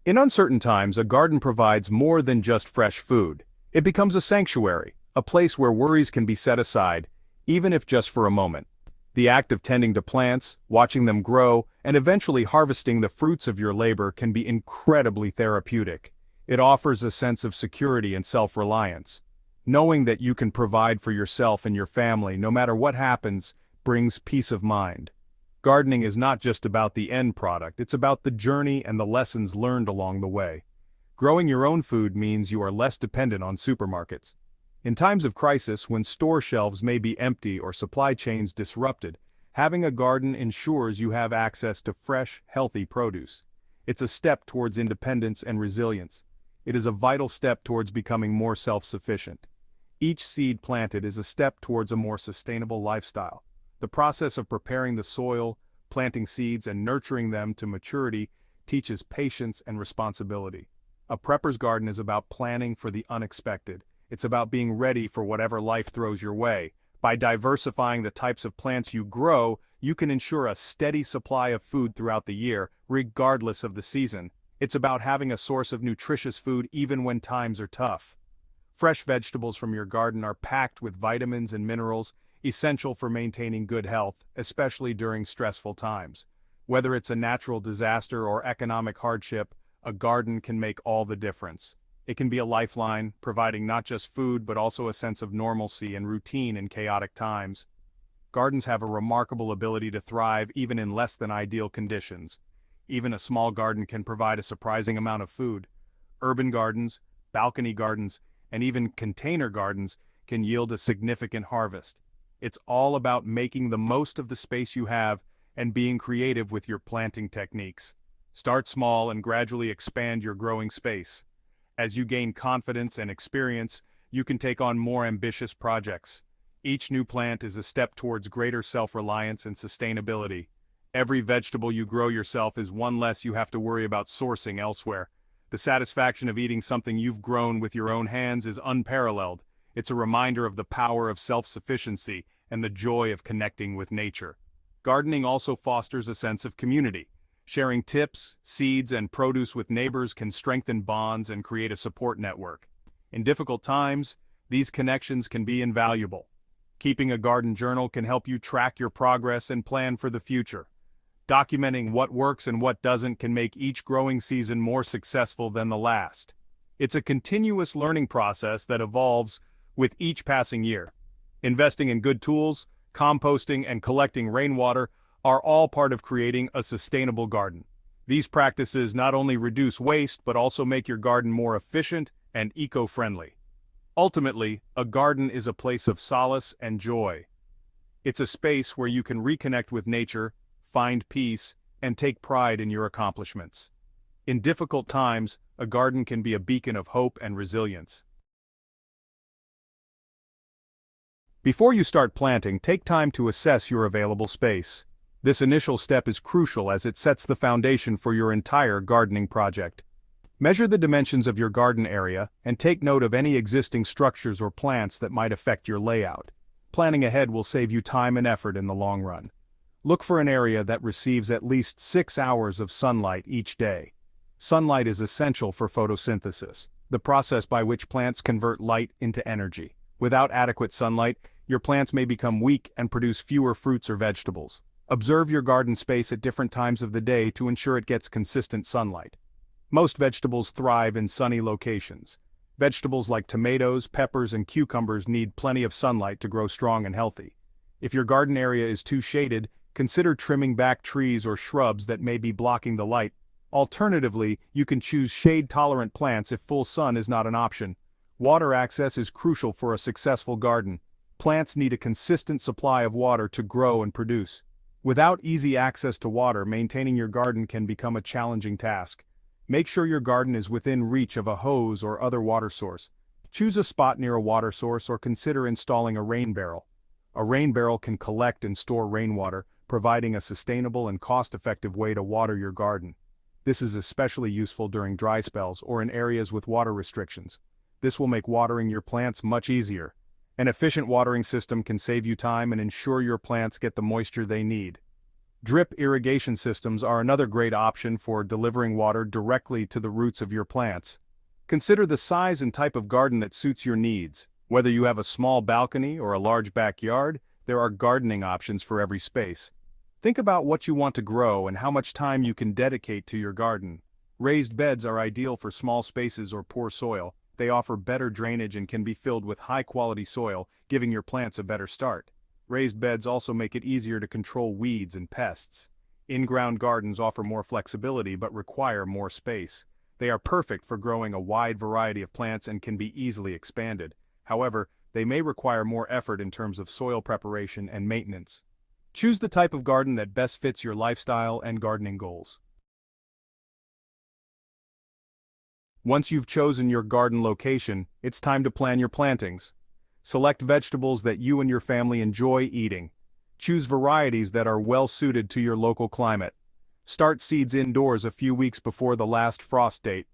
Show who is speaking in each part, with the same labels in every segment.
Speaker 1: In uncertain times, a garden provides more than just fresh food. It becomes a sanctuary, a place where worries can be set aside, even if just for a moment. The act of tending to plants, watching them grow, and eventually harvesting the fruits of your labor can be incredibly therapeutic. It offers a sense of security and self-reliance. Knowing that you can provide for yourself and your family no matter what happens brings peace of mind. Gardening is not just about the end product, it's about the journey and the lessons learned along the way. Growing your own food means you are less dependent on supermarkets. In times of crisis, when store shelves may be empty or supply chains disrupted, having a garden ensures you have access to fresh, healthy produce. It's a step towards independence and resilience. It is a vital step towards becoming more self-sufficient. Each seed planted is a step towards a more sustainable lifestyle. The process of preparing the soil, planting seeds, and nurturing them to maturity teaches patience and responsibility. A prepper's garden is about planning for the unexpected. It's about being ready for whatever life throws your way. By diversifying the types of plants you grow, you can ensure a steady supply of food throughout the year, regardless of the season. It's about having a source of nutritious food even when times are tough. Fresh vegetables from your garden are packed with vitamins and minerals, essential for maintaining good health, especially during stressful times. Whether it's a natural disaster or economic hardship, a garden can make all the difference. It can be a lifeline, providing not just food but also a sense of normalcy and routine in chaotic times. Gardens have a remarkable ability to thrive even in less than ideal conditions. Even a small garden can provide a surprising amount of food. Urban gardens, balcony gardens, and even container gardens can yield a significant harvest. It's all about making the most of the space you have and being creative with your planting techniques. Start small and gradually expand your growing space. As you gain confidence and experience, you can take on more ambitious projects. Each new plant is a step towards greater self-reliance and sustainability. Every vegetable you grow yourself is one less you have to worry about sourcing elsewhere. The satisfaction of eating something you've grown with your own hands is unparalleled. It's a reminder of the power of self-sufficiency and the joy of connecting with nature. Gardening also fosters a sense of community. Sharing tips, seeds, and produce with neighbors can strengthen bonds and create a support network. In difficult times, these connections can be invaluable. Keeping a garden journal can help you track your progress and plan for the future. Documenting what works and what doesn't can make each growing season more successful than the last. It's a continuous learning process that evolves with each passing year. Investing in good tools, composting, and collecting rainwater are all part of creating a sustainable garden. These practices not only reduce waste but also make your garden more efficient and eco-friendly. Ultimately, a garden is a place of solace and joy. It's a space where you can reconnect with nature, find peace, and take pride in your accomplishments. In difficult times, a garden can be a beacon of hope and resilience. Before you start planting, take time to assess your available space. This initial step is crucial as it sets the foundation for your entire gardening project. Measure the dimensions of your garden area and take note of any existing structures or plants that might affect your layout. Planning ahead will save you time and effort in the long run. Look for an area that receives at least 6 hours of sunlight each day. Sunlight is essential for photosynthesis, the process by which plants convert light into energy. Without adequate sunlight, your plants may become weak and produce fewer fruits or vegetables. Observe your garden space at different times of the day to ensure it gets consistent sunlight. Most vegetables thrive in sunny locations. Vegetables like tomatoes, peppers, and cucumbers need plenty of sunlight to grow strong and healthy. If your garden area is too shaded, consider trimming back trees or shrubs that may be blocking the light. Alternatively, you can choose shade-tolerant plants if full sun is not an option. Water access is crucial for a successful garden. Plants need a consistent supply of water to grow and produce. Without easy access to water, maintaining your garden can become a challenging task. Make sure your garden is within reach of a hose or other water source. Choose a spot near a water source or consider installing a rain barrel. A rain barrel can collect and store rainwater, providing a sustainable and cost-effective way to water your garden. This is especially useful during dry spells or in areas with water restrictions. This will make watering your plants much easier. An efficient watering system can save you time and ensure your plants get the moisture they need. Drip irrigation systems are another great option for delivering water directly to the roots of your plants. Consider the size and type of garden that suits your needs. Whether you have a small balcony or a large backyard, there are gardening options for every space. Think about what you want to grow and how much time you can dedicate to your garden. Raised beds are ideal for small spaces or poor soil. They offer better drainage and can be filled with high-quality soil, giving your plants a better start. Raised beds also make it easier to control weeds and pests. In-ground gardens offer more flexibility but require more space. They are perfect for growing a wide variety of plants and can be easily expanded. However, they may require more effort in terms of soil preparation and maintenance. Choose the type of garden that best fits your lifestyle and gardening goals. Once you've chosen your garden location, it's time to plan your plantings. Select vegetables that you and your family enjoy eating. Choose varieties that are well suited to your local climate. Start seeds indoors a few weeks before the last frost date.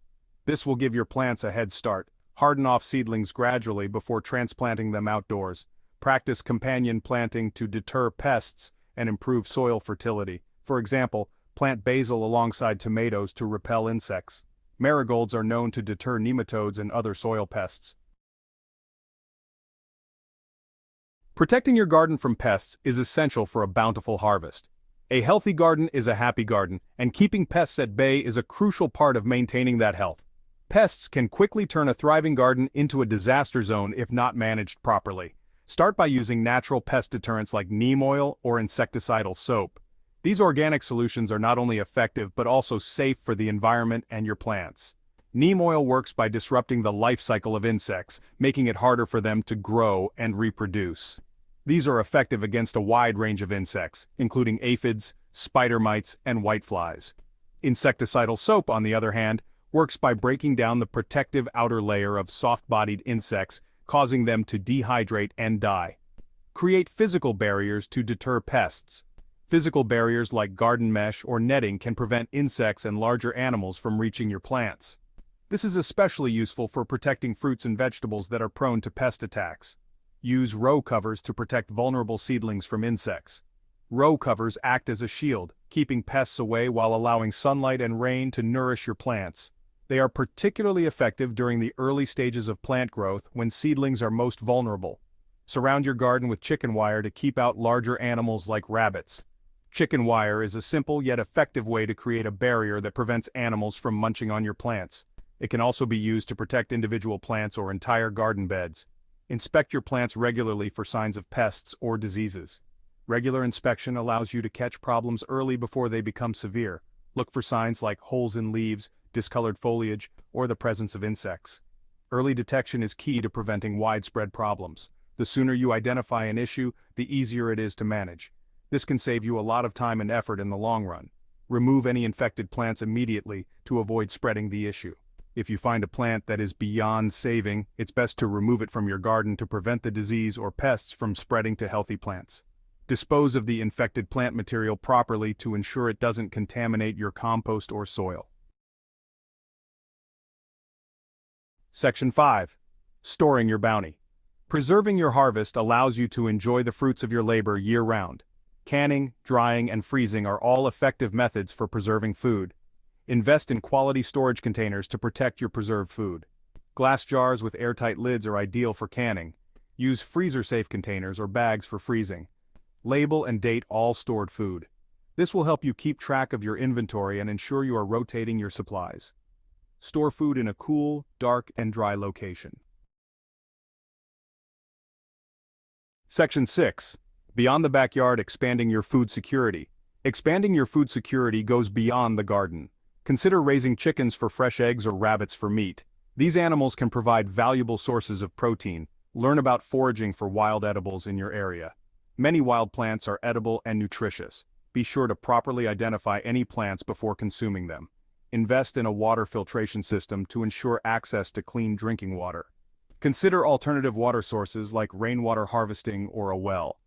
Speaker 1: This will give your plants a head start. Harden off seedlings gradually before transplanting them outdoors. Practice companion planting to deter pests and improve soil fertility. For example, plant basil alongside tomatoes to repel insects. Marigolds are known to deter nematodes and other soil pests. Protecting your garden from pests is essential for a bountiful harvest. A healthy garden is a happy garden, and keeping pests at bay is a crucial part of maintaining that health. Pests can quickly turn a thriving garden into a disaster zone if not managed properly. Start by using natural pest deterrents like neem oil or insecticidal soap. These organic solutions are not only effective but also safe for the environment and your plants. Neem oil works by disrupting the life cycle of insects, making it harder for them to grow and reproduce. These are effective against a wide range of insects, including aphids, spider mites, and whiteflies. Insecticidal soap, on the other hand, works by breaking down the protective outer layer of soft-bodied insects, causing them to dehydrate and die. Create physical barriers to deter pests. Physical barriers like garden mesh or netting can prevent insects and larger animals from reaching your plants. This is especially useful for protecting fruits and vegetables that are prone to pest attacks. Use row covers to protect vulnerable seedlings from insects. Row covers act as a shield, keeping pests away while allowing sunlight and rain to nourish your plants. They are particularly effective during the early stages of plant growth when seedlings are most vulnerable. Surround your garden with chicken wire to keep out larger animals like rabbits. Chicken wire is a simple yet effective way to create a barrier that prevents animals from munching on your plants. It can also be used to protect individual plants or entire garden beds. Inspect your plants regularly for signs of pests or diseases. Regular inspection allows you to catch problems early before they become severe. Look for signs like holes in leaves, discolored foliage, or the presence of insects. Early detection is key to preventing widespread problems. The sooner you identify an issue, the easier it is to manage. This can save you a lot of time and effort in the long run. Remove any infected plants immediately to avoid spreading the issue. If you find a plant that is beyond saving, it's best to remove it from your garden to prevent the disease or pests from spreading to healthy plants. Dispose of the infected plant material properly to ensure it doesn't contaminate your compost or soil. Section 5. Storing your bounty. Preserving your harvest allows you to enjoy the fruits of your labor year-round. Canning, drying, and freezing are all effective methods for preserving food. Invest in quality storage containers to protect your preserved food. Glass jars with airtight lids are ideal for canning. Use freezer-safe containers or bags for freezing. Label and date all stored food. This will help you keep track of your inventory and ensure you are rotating your supplies. Store food in a cool, dark, and dry location. Section 6. Beyond the backyard, expanding your food security. Expanding your food security goes beyond the garden. Consider raising chickens for fresh eggs or rabbits for meat. These animals can provide valuable sources of protein. Learn about foraging for wild edibles in your area. Many wild plants are edible and nutritious. Be sure to properly identify any plants before consuming them. Invest in a water filtration system to ensure access to clean drinking water. Consider alternative water sources like rainwater harvesting or a well.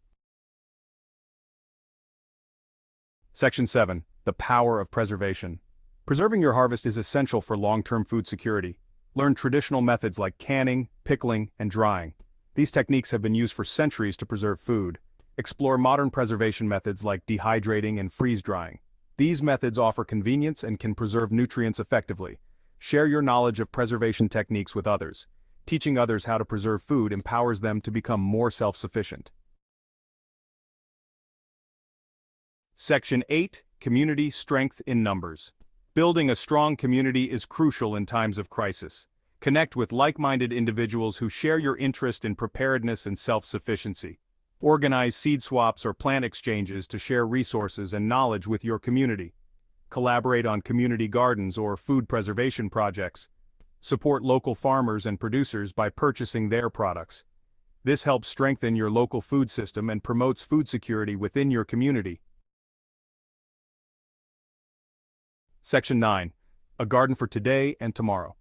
Speaker 1: Section 7. The power of preservation. Preserving your harvest is essential for long-term food security. Learn traditional methods like canning, pickling, and drying. These techniques have been used for centuries to preserve food. Explore modern preservation methods like dehydrating and freeze-drying. These methods offer convenience and can preserve nutrients effectively. Share your knowledge of preservation techniques with others. Teaching others how to preserve food empowers them to become more self-sufficient. Section 8. Community Strength in Numbers. Building a strong community is crucial in times of crisis. Connect with like-minded individuals who share your interest in preparedness and self-sufficiency. Organize seed swaps or plant exchanges to share resources and knowledge with your community. Collaborate on community gardens or food preservation projects. Support local farmers and producers by purchasing their products. This helps strengthen your local food system and promotes food security within your community. Section 9. A garden for today and tomorrow.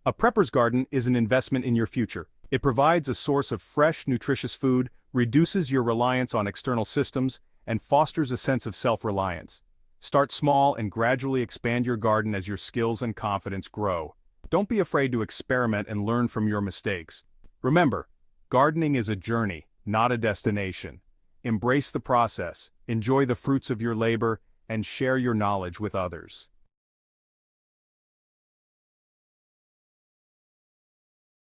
Speaker 1: A prepper's garden is an investment in your future. It provides a source of fresh, nutritious food, reduces your reliance on external systems, and fosters a sense of self-reliance. Start small and gradually expand your garden as your skills and confidence grow. Don't be afraid to experiment and learn from your mistakes. Remember, gardening is a journey, not a destination. Embrace the process, enjoy the fruits of your labor, and share your knowledge with others.